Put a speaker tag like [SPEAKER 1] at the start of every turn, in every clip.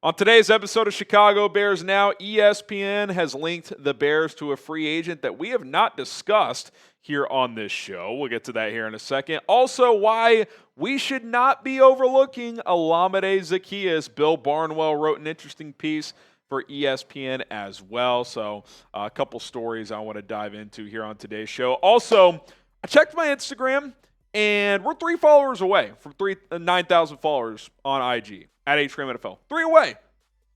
[SPEAKER 1] On today's episode of Chicago Bears Now, ESPN has linked the Bears to a free agent that we have not discussed here on this show. We'll get to that here in a second. Also, why we should not be overlooking Olamide Zaccheaus. Bill Barnwell wrote an interesting piece for ESPN as well. So a couple stories I want to dive into here on today's show. Also, I checked my Instagram, and we're 3 followers away from 9,000 followers on IG. At HRAM NFL. 3 away.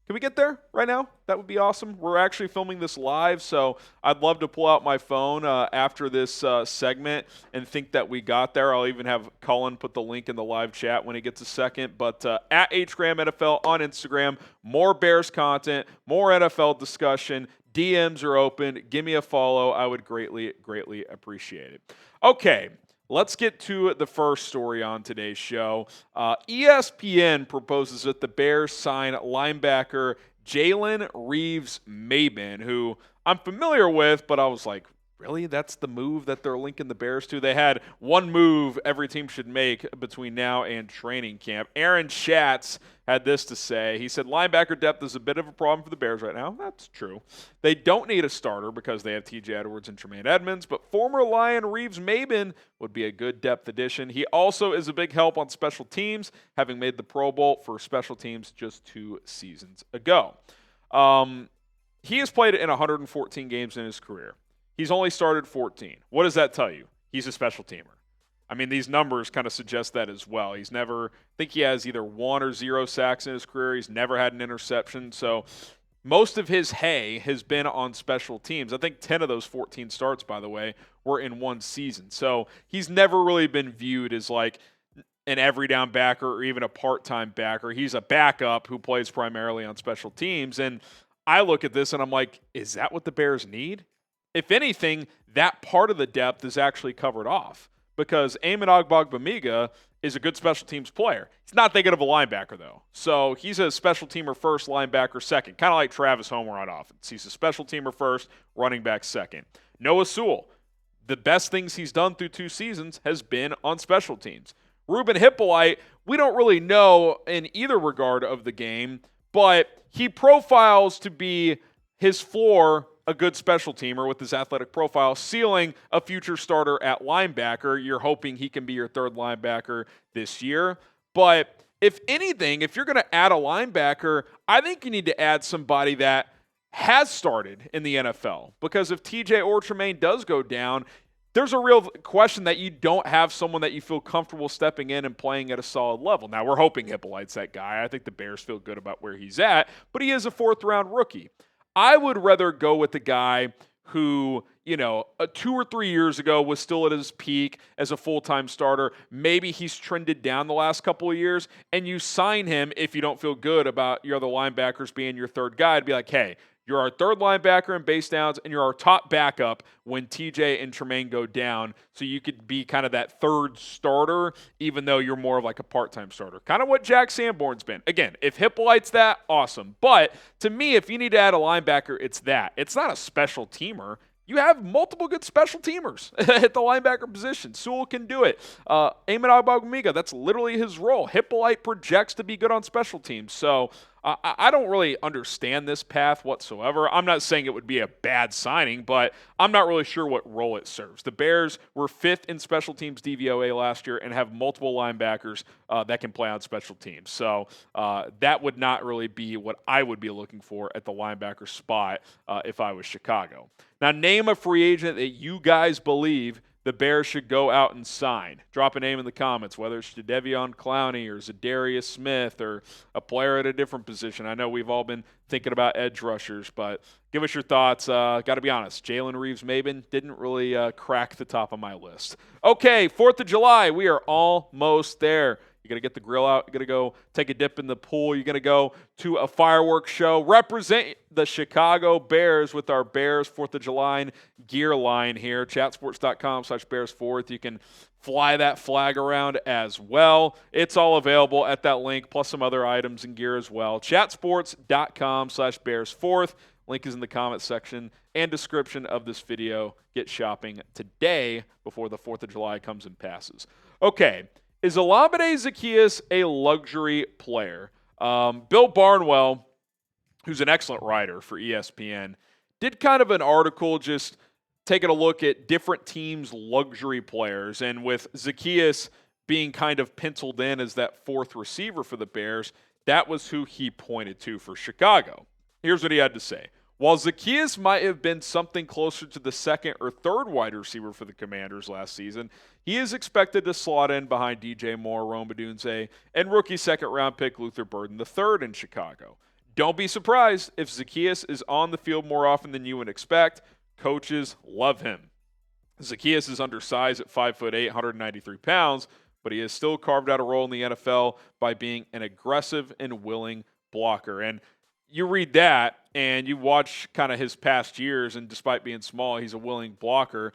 [SPEAKER 1] Can we get there right now? That would be awesome. We're actually filming this live, so I'd love to pull out my phone after this segment and think that we got there. I'll even have Cullen put the link in the live chat when he gets a second. But at HRAM NFL on Instagram, more Bears content, more NFL discussion. DMs are open. Give me a follow. I would greatly, greatly appreciate it. Okay. Let's get to the first story on today's show. ESPN proposes that the Bears sign linebacker Jalen Reeves-Maybin, who I'm familiar with, but I was like, really? That's the move that they're linking the Bears to? They had one move every team should make between now and training camp. Aaron Schatz had this to say. He said, linebacker depth is a bit of a problem for the Bears right now. That's true. They don't need a starter because they have TJ Edwards and Tremaine Edmunds, but former Lion Reeves-Maybin would be a good depth addition. He also is a big help on special teams, having made the Pro Bowl for special teams just 2 seasons ago. He has played in 114 games in his career. He's only started 14. What does that tell you? He's a special teamer. I mean, these numbers kind of suggest that as well. He's never, I think he has either 1 or 0 sacks in his career. He's never had an interception. So most of his hay has been on special teams. I think 10 of those 14 starts, by the way, were in 1 season. So he's never really been viewed as like an every down backer or even a part-time backer. He's a backup who plays primarily on special teams. And I look at this and I'm like, is that what the Bears need? If anything, that part of the depth is actually covered off because Eamon Ogbongbemiga is a good special teams player. He's not that good of a linebacker, though. So he's a special teamer first, linebacker second, kind of like Travis Homer on offense. He's a special teamer first, running back second. Noah Sewell, the best things he's done through 2 seasons has been on special teams. Ruben Hippolyte, we don't really know in either regard of the game, but he profiles to be his floor a good special teamer with his athletic profile, ceiling a future starter at linebacker. You're hoping he can be your 3rd linebacker this year. But if anything, if you're going to add a linebacker, I think you need to add somebody that has started in the NFL. Because if TJ or Tremaine does go down, there's a real question that you don't have someone that you feel comfortable stepping in and playing at a solid level. Now, we're hoping Hippolyte's that guy. I think the Bears feel good about where he's at, but he is a 4th-round rookie. I would rather go with the guy who, 2 or 3 years ago was still at his peak as a full-time starter. Maybe he's trended down the last couple of years, and you sign him if you don't feel good about your other linebackers being your 3rd guy. To be like, hey, you're our 3rd linebacker in base downs, and you're our top backup when TJ and Tremaine go down, so you could be kind of that 3rd starter, even though you're more of like a part-time starter. Kind of what Jack Sanborn's been. Again, if Hippolyte's that, awesome. But to me, if you need to add a linebacker, it's that. It's not a special teamer. You have multiple good special teamers at the linebacker position. Sewell can do it. Eamon Ogbongbemiga, that's literally his role. Hippolyte projects to be good on special teams. So I don't really understand this path whatsoever. I'm not saying it would be a bad signing, but I'm not really sure what role it serves. The Bears were 5th in special teams DVOA last year and have multiple linebackers that can play on special teams. So that would not really be what I would be looking for at the linebacker spot if I was Chicago. Now, name a free agent that you guys believe the Bears should go out and sign. Drop a name in the comments, whether it's Jadeveon Clowney or Zadarius Smith or a player at a different position. I know we've all been thinking about edge rushers, but give us your thoughts. Got to be honest, Jalen Reeves-Maybin didn't really crack the top of my list. Okay, 4th of July, we are almost there. You're going to get the grill out. You're going to go take a dip in the pool. You're going to go to a fireworks show. Represent the Chicago Bears with our Bears 4th of July gear line here. Chatsports.com/Bears4th. You can fly that flag around as well. It's all available at that link, plus some other items and gear as well. Chatsports.com/Bears4th. Link is in the comments section and description of this video. Get shopping today before the 4th of July comes and passes. Okay. Is Olamide Zaccheaus a luxury player? Bill Barnwell, who's an excellent writer for ESPN, did kind of an article just taking a look at different teams' luxury players. And with Zaccheaus being kind of penciled in as that fourth receiver for the Bears, that was who he pointed to for Chicago. Here's what he had to say. While Zaccheaus might have been something closer to the second or third wide receiver for the Commanders last season, he is expected to slot in behind DJ Moore, Odunze, and rookie second-round pick Luther Burden III in Chicago. Don't be surprised if Zaccheaus is on the field more often than you would expect. Coaches love him. Zaccheaus is undersized at 5'8", 193 pounds, but he has still carved out a role in the NFL by being an aggressive and willing blocker. And you read that and you watch kind of his past years, and despite being small, he's a willing blocker.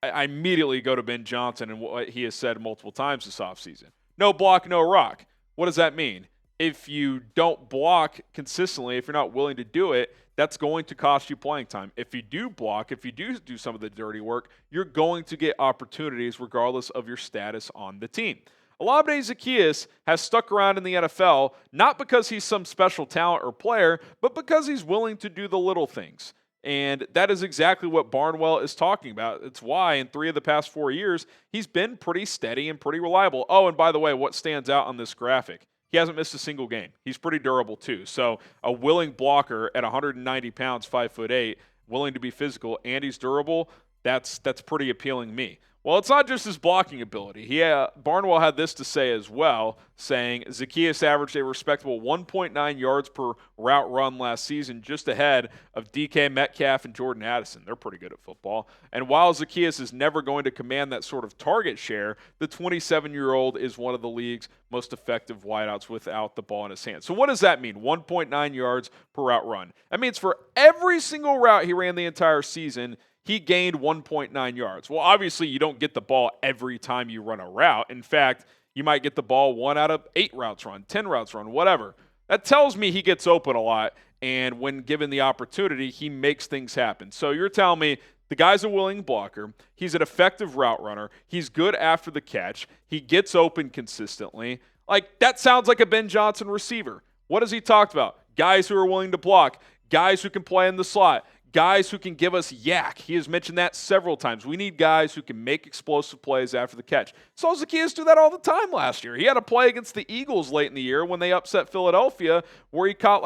[SPEAKER 1] I immediately go to Ben Johnson and what he has said multiple times this offseason. No block, no rock. What does that mean? If you don't block consistently, if you're not willing to do it, that's going to cost you playing time. If you do block, if you do some of the dirty work, you're going to get opportunities regardless of your status on the team. Olamide Zaccheaus has stuck around in the NFL not because he's some special talent or player, but because he's willing to do the little things. And that is exactly what Barnwell is talking about. It's why in 3 of the past 4 years, he's been pretty steady and pretty reliable. Oh, and by the way, what stands out on this graphic? He hasn't missed a single game. He's pretty durable too. So a willing blocker at 190 pounds, 5'8", willing to be physical, and he's durable, that's pretty appealing to me. Well, it's not just his blocking ability. Barnwell had this to say as well, saying Zaccheaus averaged a respectable 1.9 yards per route run last season, just ahead of DK Metcalf and Jordan Addison. They're pretty good at football. And while Zaccheaus is never going to command that sort of target share, the 27-year-old is one of the league's most effective wideouts without the ball in his hands. So what does that mean, 1.9 yards per route run? That means for every single route he ran the entire season, he gained 1.9 yards. Well, obviously, you don't get the ball every time you run a route. In fact, you might get the ball 1 out of 8 routes run, 10 routes run, whatever. That tells me he gets open a lot, and when given the opportunity, he makes things happen. So you're telling me the guy's a willing blocker, he's an effective route runner, he's good after the catch, he gets open consistently. Like, that sounds like a Ben Johnson receiver. What has he talked about? Guys who are willing to block, guys who can play in the slot, guys who can give us yak. He has mentioned that several times. We need guys who can make explosive plays after the catch. So Zaccheaus do that all the time last year. He had a play against the Eagles late in the year when they upset Philadelphia where he caught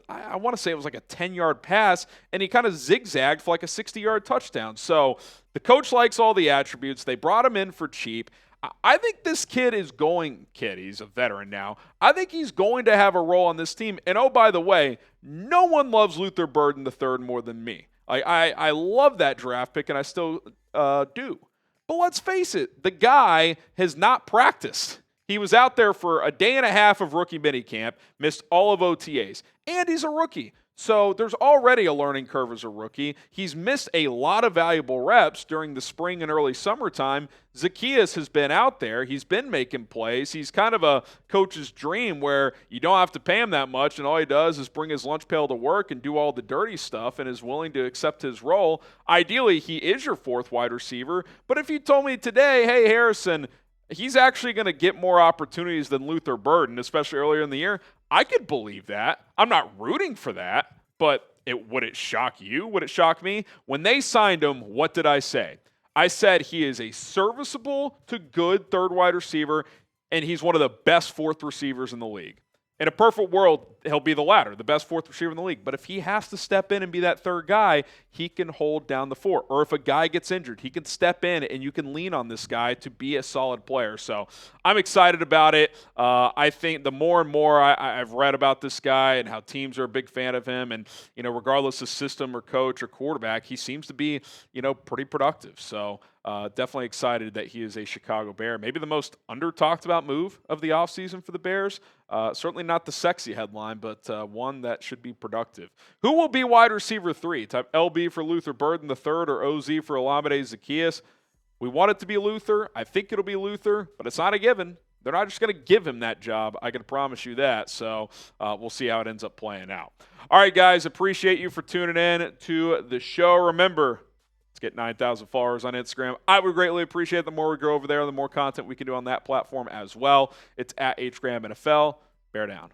[SPEAKER 1] I want to say it was like a 10-yard pass, and he kind of zigzagged for like a 60-yard touchdown. So the coach likes all the attributes. They brought him in for cheap. I think this he's a veteran now. I think he's going to have a role on this team. And oh, by the way, no one loves Luther Burden III more than me. I love that draft pick, and I still do. But let's face it, the guy has not practiced. He was out there for a day and a half of rookie minicamp, missed all of OTAs, and he's a rookie. So there's already a learning curve as a rookie. He's missed a lot of valuable reps during the spring and early summertime. Zaccheaus has been out there. He's been making plays. He's kind of a coach's dream where you don't have to pay him that much, and all he does is bring his lunch pail to work and do all the dirty stuff and is willing to accept his role. Ideally, he is your fourth wide receiver. But if you told me today, hey, Harrison, he's actually going to get more opportunities than Luther Burden, especially earlier in the year, I could believe that. I'm not rooting for that, but would it shock you? Would it shock me? When they signed him, what did I say? I said he is a serviceable to good third wide receiver, and he's one of the best fourth receivers in the league. In a perfect world, he'll be the latter, the best fourth receiver in the league. But if he has to step in and be that third guy, he can hold down the fort. Or if a guy gets injured, he can step in and you can lean on this guy to be a solid player. So I'm excited about it. I think the more and more I've read about this guy and how teams are a big fan of him, and regardless of system or coach or quarterback, he seems to be pretty productive. So definitely excited that he is a Chicago Bear. Maybe the most under-talked about move of the offseason for the Bears. Certainly not the sexy headline, but one that should be productive. Who will be wide receiver 3? Type LB for Luther Burden III or OZ for Olamide Zaccheaus. We want it to be Luther. I think it'll be Luther, but it's not a given. They're not just going to give him that job. I can promise you that. So we'll see how it ends up playing out. All right, guys, appreciate you for tuning in to the show. Remember, let's get 9,000 followers on Instagram. I would greatly appreciate it. The more we grow over there, the more content we can do on that platform as well. It's at HGramNFL. Bear down.